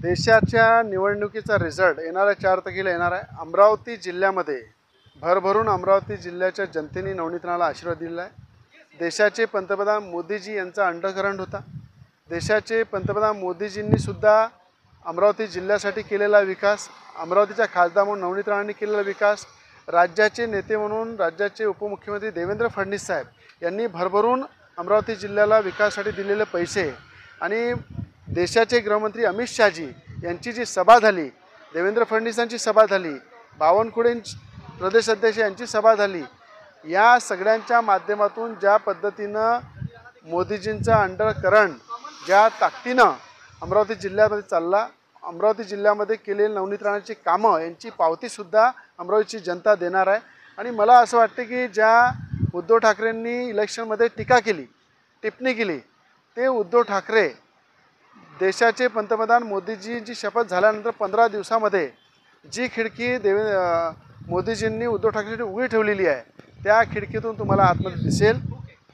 देशाच्या निवडणुकीचा रिझल्ट येणाऱ्या 4 तारखेला येणार आहे। अमरावती जिल्ह्यामध्ये भरभरून अमरावती जिल्ह्याच्या जनतेने नवनीत राणाला आशीर्वाद दिला आहे। देशाचे पंतप्रधान मोदीजी यांचा अंडरकरंट होता। देशाचे पंतप्रधान मोदीजींनी सुद्धा अमरावती जिल्ह्यासाठी केलेला विकास, अमरावतीच्या खासदार म्हणून नवनीत राणांनी केलेला विकास, राज्याचे नेते म्हणून राज्याचे उपमुख्यमंत्री देवेंद्र फडणवीस साहेब यांनी भरभरून अमरावती जिल्ह्याला विकासासाठी दिलेले पैसे आणि देशाचे गृहमंत्री अमित शाहजी यांची जी सभा झाली, देवेंद्र फडणवीसांची सभा झाली, बावनकुळे प्रदेश अध्यक्ष यांची सभा झाली, या सगळ्यांच्या माध्यमातून ज्या पद्धतीनं मोदीजींचा अंडरकरंट ज्या ताकदीनं अमरावती जिल्ह्यामध्ये चालला, अमरावती जिल्ह्यामध्ये केलेली नवनीत राणांची कामं यांची पावतीसुद्धा अमरावतीची जनता देणार आहे। आणि मला असं वाटते की ज्या उद्धव ठाकरेंनी इलेक्शनमध्ये टीका केली, टिप्पणी केली, ते उद्धव ठाकरे देशाचे पंतप्रधान मोदीजींची शपथ झाल्यानंतर 15 दिवसामध्ये जी खिडकी मोदीजींनी उद्धव ठाकरेंनी उघडी ठेवलेली आहे, त्या खिडकीतून तुम्हाला आतमध्ये दिसेल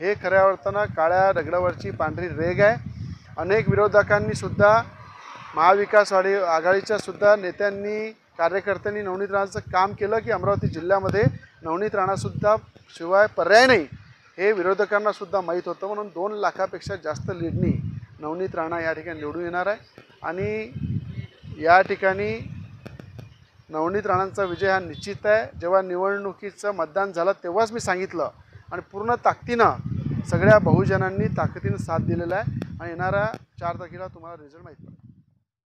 हे खऱ्या अर्थानं काळ्या दगडावरची पांढरी रेघ आहे। अनेक विरोधकांनी सुद्धा, महाविकास आघाडीच्या सुद्धा नेत्यांनी, कार्यकर्त्यांनी नवनीत राणाचं काम केलं की अमरावती जिल्ह्यामध्ये नवनीत राणासुद्धा शिवाय पर्याय नाही हे विरोधकांना सुद्धा माहीत होतं। म्हणून 2 लाखापेक्षा जास्त लीडनी नवनीत राणा या ठिकाणी निवडून येणार आहे आणि या ठिकाणी नवनीत राणांचा विजय हा निश्चित आहे। जेव्हा निवडणुकीचं मतदान झालं तेव्हाच मी सांगितलं आणि पूर्ण ताकदीनं सगळ्या बहुजनांनी ताकदीनं साथ दिलेला आहे आणि येणाऱ्या 4 तारखेला तुम्हाला रिझल्ट माहीत पडेल।